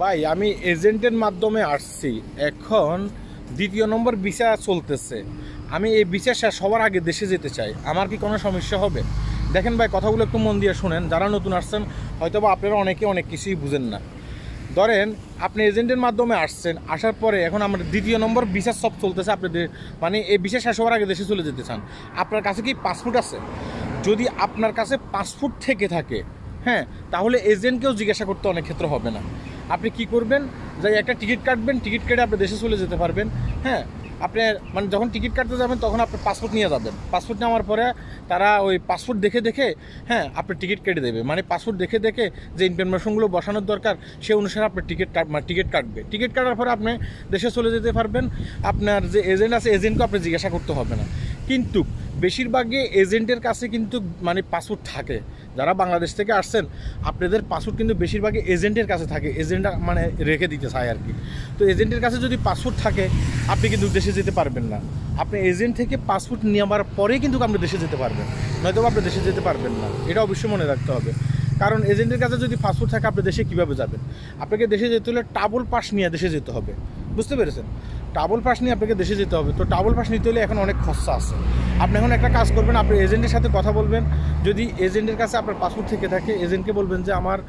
ভাই আমি এজেন্টের মাধ্যমে আসছি, এখন দ্বিতীয় নম্বর ভিসা চলতেছে। আমি এই ভিসা শেষ হওয়ার আগে দেশে যেতে চাই, আমার কি কোনো সমস্যা হবে? দেখেন ভাই, কথাগুলো একটু মন দিয়ে শুনেন। যারা নতুন আসছেন হয়তো বা আপনারা অনেকে অনেক কিছুই বুঝেন না। ধরেন আপনি এজেন্টের মাধ্যমে আসছেন, আসার পরে এখন আমরা দ্বিতীয় নম্বর ভিসা সব চলতেছে। আপনাদের মানে এই ভিসা শেষ হওয়ার আগে দেশে চলে যেতে চান, আপনার কাছে কি পাসপোর্ট আছে? যদি আপনার কাছে পাসপোর্ট থেকে থাকে, হ্যাঁ, তাহলে এজেন্টকেও জিজ্ঞাসা করতে অনেক ক্ষেত্রে হবে না। আপনি কি করবেন, যাই একটা টিকিট কাটবেন, টিকিট কেটে আপনি দেশে চলে যেতে পারবেন। হ্যাঁ, আপনি মানে যখন টিকিট কাটতে যাবেন তখন আপনি পাসপোর্ট নিয়ে যাবেন। পাসপোর্ট নেওয়ার পরে তারা ওই পাসপোর্ট দেখে দেখে হ্যাঁ আপনি টিকিট কেটে দেবে। মানে পাসপোর্ট দেখে দেখে যে ইনফরমেশনগুলো বসানোর দরকার সেই অনুসারে আপনি টিকিট কাটবে। টিকিট কাটার পরে আপনি দেশে চলে যেতে পারবেন। আপনার যে এজেন্ট আছে এজেন্টকে আপনি জিজ্ঞাসা করতে হবে না। কিন্তু বেশিরভাগই এজেন্টের কাছে কিন্তু মানে পাসপোর্ট থাকে। যারা বাংলাদেশ থেকে আসছেন আপনাদের পাসপোর্ট কিন্তু বেশিরভাগই এজেন্টের কাছে থাকে, এজেন্ট মানে রেখে দিতে চায় আর কি। তো এজেন্টের কাছে যদি পাসপোর্ট থাকে আপনি কিন্তু দেশে যেতে পারবেন না। আপনি এজেন্ট থেকে পাসপোর্ট নেওয়ার পরেই কিন্তু আপনি দেশে যেতে পারবেন, নয়তো আপনি দেশে যেতে পারবেন না। এটা অবশ্যই মনে রাখতে হবে। কারণ এজেন্টের কাছে যদি পাসপোর্ট থাকে আপনি দেশে কীভাবে যাবেন? আপনাকে দেশে যেতে হলে ট্রাভেল পাস নিয়ে দেশে যেতে হবে, বুঝতে পেরেছেন? ট্রাভেল পাস নিয়ে আপনাকে দেশে যেতে হবে। তো ট্রাভেল পাস নিতে হলে এখন অনেক খরচা আছে। আপনি এখন একটা কাজ করবেন, আপনি এজেন্টের সাথে কথা বলবেন। যদি এজেন্টের কাছে আপনার পাসপোর্ট থেকে থাকে, এজেন্টকে বলবেন যে আমার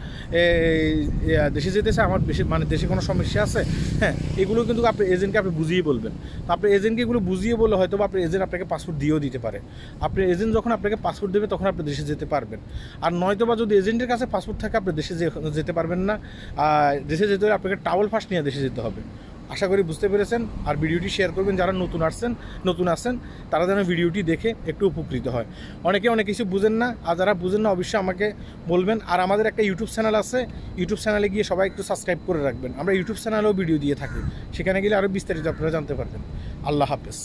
দেশে যেতেছে, আমার দেশে মানে দেশে কোনো সমস্যা আছে। হ্যাঁ, এগুলো কিন্তু আপনি এজেন্টকে আপনি বুঝিয়ে বলবেন। তো আপনি এজেন্টকে এগুলো বুঝিয়ে বলে হয়তো বা আপনি এজেন্ট আপনাকে পাসপোর্ট দিয়েও দিতে পারে। আপনি এজেন্ট যখন আপনাকে পাসপোর্ট দেবে তখন আপনি দেশে যেতে পারবেন। আর নয়তো বা যদি এজেন্টের কাছে পাসপোর্ট থাকে আপনি দেশে যেতে পারবেন না। দেশে যেতে হলে আপনাকে ট্রাভেল পাস নিয়ে দেশে যেতে হবে। আশা করি বুঝতে পেরেছেন। আর ভিডিওটি শেয়ার করবেন যারা নতুন আসছেন তারা যেন ভিডিওটি দেখে একটু উপকৃত হয়। অনেকে অনেক কিছু বুঝেন না, আর যারা বুঝেন না অবশ্যই আমাকে বলবেন। আর আমাদের একটা ইউটিউব চ্যানেল আছে, ইউটিউব চ্যানেলে গিয়ে সবাই একটু সাবস্ক্রাইব করে রাখবেন। আমরা ইউটিউব চ্যানেলেও ভিডিও দিয়ে থাকি, সেখানে গেলে আরও বিস্তারিত আপনারা জানতে পারবেন। আল্লাহ হাফেজ।